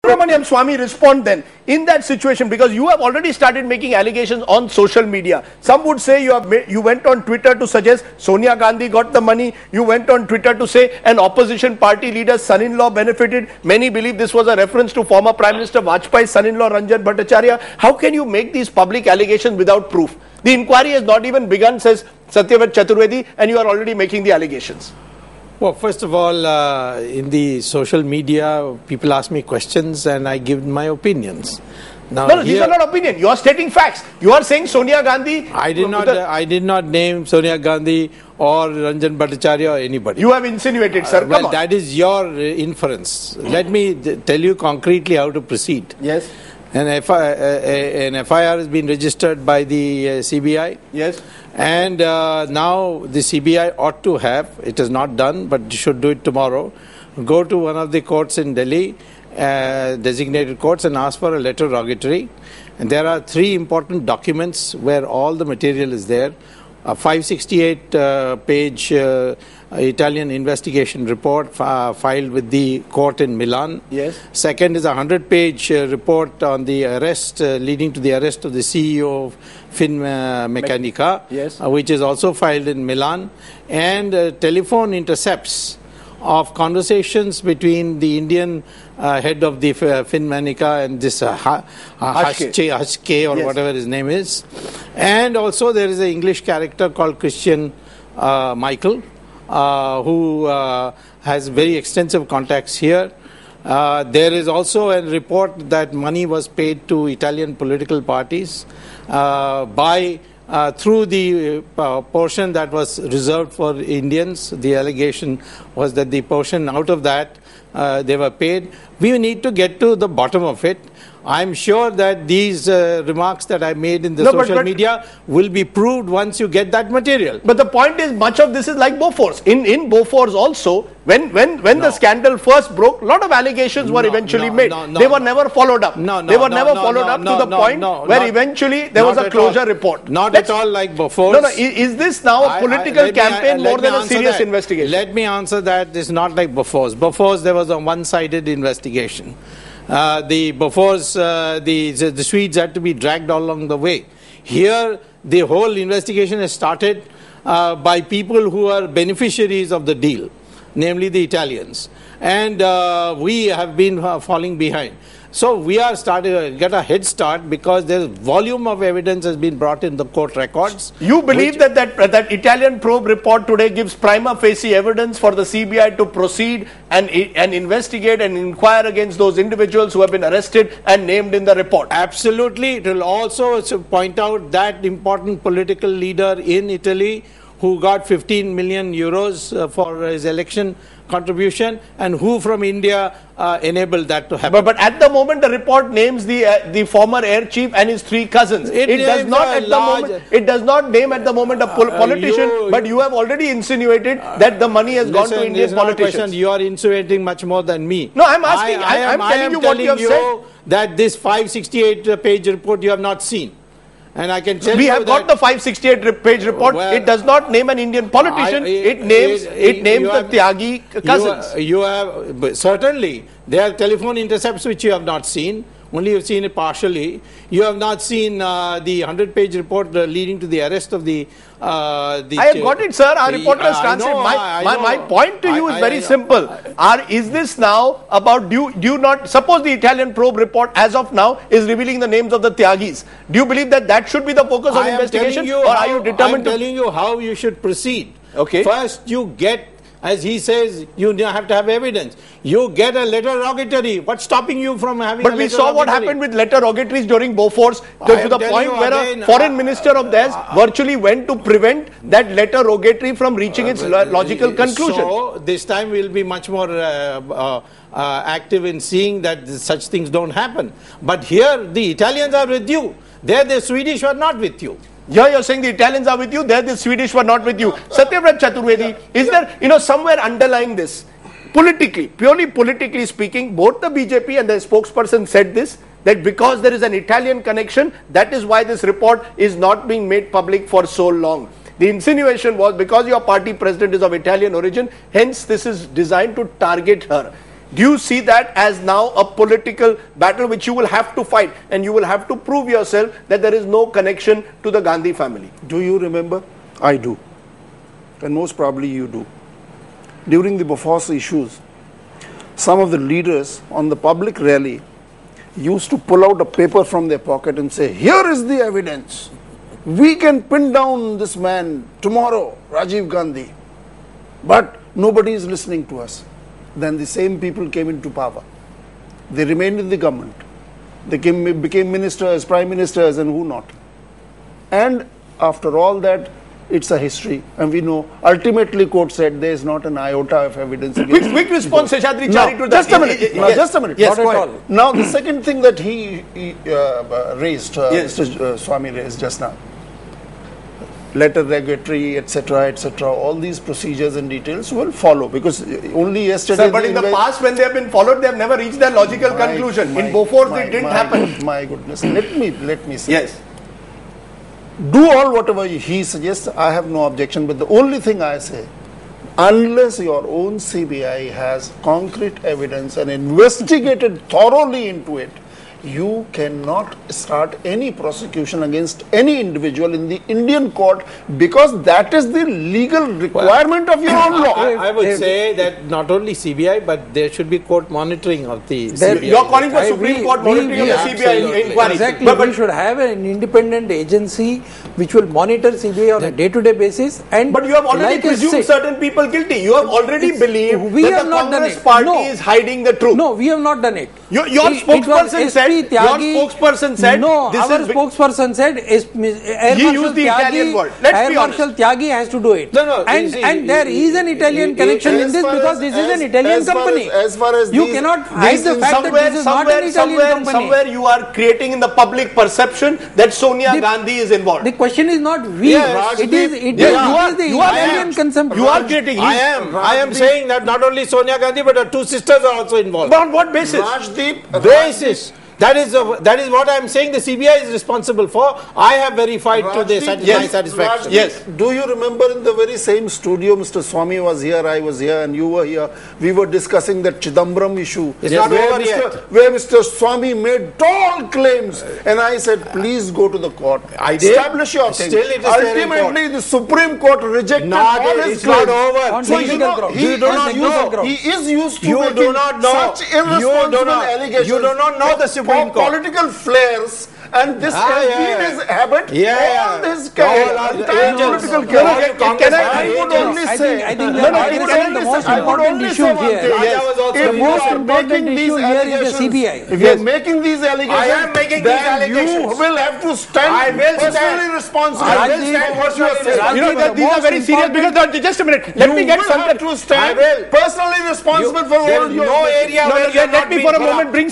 Subramanian, Swamy, respond then. In that situation, because you have already started making allegations on social media. Some would say you went on Twitter to suggest Sonia Gandhi got the money. You went on Twitter to say an opposition party leader's son-in-law benefited. Many believe this was a reference to former Prime Minister Vajpayee's son-in-law Ranjan Bhattacharya. How can you make these public allegations without proof? The inquiry has not even begun, says Satyavrat Chaturvedi, and you are already making the allegations. Well, first of all, in the social media, people ask me questions and I give my opinions. Now, no, these are not opinions. You are stating facts. You are saying Sonia Gandhi. I did not name Sonia Gandhi or Ranjan Bhattacharya or anybody. You have insinuated, sir. Well, that is your inference. Let me tell you concretely how to proceed. Yes. An FIR has been registered by the CBI. Yes. And now the CBI ought to have, it is not done, but should do it tomorrow, go to one of the courts in Delhi, designated courts, and ask for a letter rogatory. And there are 3 important documents where all the material is there. A 568-page Italian investigation report filed with the court in Milan. Yes. Second is a 100-page report on the arrest, leading to the arrest of the CEO of Finmeccanica, yes. Which is also filed in Milan. And telephone intercepts of conversations between the Indian head of the Finmeccanica and this Hashke or yes, whatever his name is. And also there is an English character called Christian Michael, who has very extensive contacts here. There is also a report that money was paid to Italian political parties through the portion that was reserved for Indians. The allegation was that the portion out of that they were paid. We need to get to the bottom of it. I'm sure that these remarks that I made in the social media will be proved once you get that material. But the point is, much of this is like Bofors. In Bofors also, when the scandal first broke, a lot of allegations were eventually made. They were never followed up. They were never followed up to the point where eventually there was a closure report. Not at all like Bofors. Is this now a political campaign more than a serious investigation? Let me answer that. It's not like Bofors. Bofors, there was a one-sided investigation. The Bofors, the Swedes had to be dragged all along the way. Here, the whole investigation has started by people who are beneficiaries of the deal, namely the Italians. And we have been falling behind. So we are starting to get a head start because there's volume of evidence has been brought in the court records. You believe that Italian probe report today gives prima facie evidence for the CBI to proceed and investigate and inquire against those individuals who have been arrested and named in the report? Absolutely. It will also point out that important political leader in Italy who got 15 million euros for his election contribution and who from India enabled that to happen. But at the moment the report names the former air chief and his 3 cousins. It does not name at the moment a politician, but you have already insinuated that the money has gone to Indian politicians. You are insinuating much more than me. No, I'm asking, I'm telling you what you have said. That this 568-page report you have not seen. And I can tell we have got the 568-page report. Well, it does not name an Indian politician. It names the Tyagi cousins. You have certainly there are telephone intercepts which you have not seen. Only you have seen it partially. You have not seen the 100-page report leading to the arrest of the. I have got it, sir. Our reporters translate. My point to you is very simple. Is this now about do you not suppose the Italian probe report as of now is revealing the names of the Tyagis? Do you believe that should be the focus of investigation, or are you determined? I'm telling you how you should proceed. Okay. First, you get. As he says, you have to have evidence. You get a letter rogatory. What's stopping you from having a letter rogatory? But we saw what happened with letter rogatories during Bofors to the point where a foreign minister of theirs virtually went to prevent that letter rogatory from reaching its logical conclusion. So this time we'll be much more active in seeing that such things don't happen. But here the Italians are with you. There the Swedish are not with you. Here you're saying the Italians are with you, there the Swedish were not with you. Satyavrat Chaturvedi, is there, somewhere underlying this, purely politically speaking, both the BJP and the spokesperson said this, that because there is an Italian connection, that is why this report is not being made public for so long. The insinuation was because your party president is of Italian origin, hence this is designed to target her. Do you see that as now a political battle which you will have to fight, and you will have to prove yourself that there is no connection to the Gandhi family? Do you remember? I do. And most probably you do. During the Bofors issues, some of the leaders on the public rally used to pull out a paper from their pocket and say, here is the evidence. We can pin down this man tomorrow, Rajiv Gandhi. But nobody is listening to us. Then the same people came into power. They remained in the government. They became ministers, prime ministers, and who not. And after all that, it's a history. And we know, ultimately, court said there is not an iota of evidence against Quick response, Seshadri Chari, to that. Just a minute. Just a minute. Yes, not go at ahead. all. Now, the second thing that he raised, Yes. Mr. Swamy raised just now, letter regulatory, etc., all these procedures and details will follow, because only yesterday. Sir, but in the past, when they have been followed, they have never reached their logical conclusion. In Bofors, it didn't happen. My goodness, let me say. Yes. Do all whatever he suggests. I have no objection. But the only thing I say, unless your own CBI has concrete evidence and investigated thoroughly into it, you cannot start any prosecution against any individual in the Indian court, because that is the legal requirement of your own law. I would say that not only CBI, but there should be court monitoring of the CBI. You are calling for Supreme Court monitoring of the CBI inquiry. Exactly. But we should have an independent agency which will monitor CBI on a day-to-day basis. And but you have already presumed certain people guilty. You have already believed that the Congress party is hiding the truth. No, we have not done it. Your spokesperson said. Your spokesperson said. No, our spokesperson said he used the Italian word. Let's be honest. Marshal Tyagi has to do it. No, and there is an Italian connection in this, because this is an Italian company. As far as you cannot hide the fact that this is not an Italian company. Somewhere you are creating in the public perception that Sonia Gandhi is involved. The question is not we. Yes, it is the Italian consumption. You are creating. I am saying that not only Sonia Gandhi, but her two sisters are also involved. But on what basis? Basis. That is what I am saying the CBI is responsible for. I have verified to this my satisfaction. Yes. Do you remember in the very same studio, Mr. Swamy was here, I was here, and you were here. We were discussing that Chidambaram issue. It's not over yet. Where Mr. Swamy made tall claims, and I said, please go to the court. I did. Establish your thing. Still it is ultimately, the Supreme Court rejected all his it's not claims. over. So you know, he is used to making such irresponsible allegations. You do not know the Supreme Court. Political flares, and this has been his habit all his career. Political career. I would only say, I think the most important issue here. The most important issue here is the CBI. If you are making these allegations, I am making these allegations. You will have to stand personally responsible. I will stand what you are saying. You know, these are very serious, because just a minute. Let me get some. You will have to stand personally responsible for all your. No area where you are not let me for a moment bring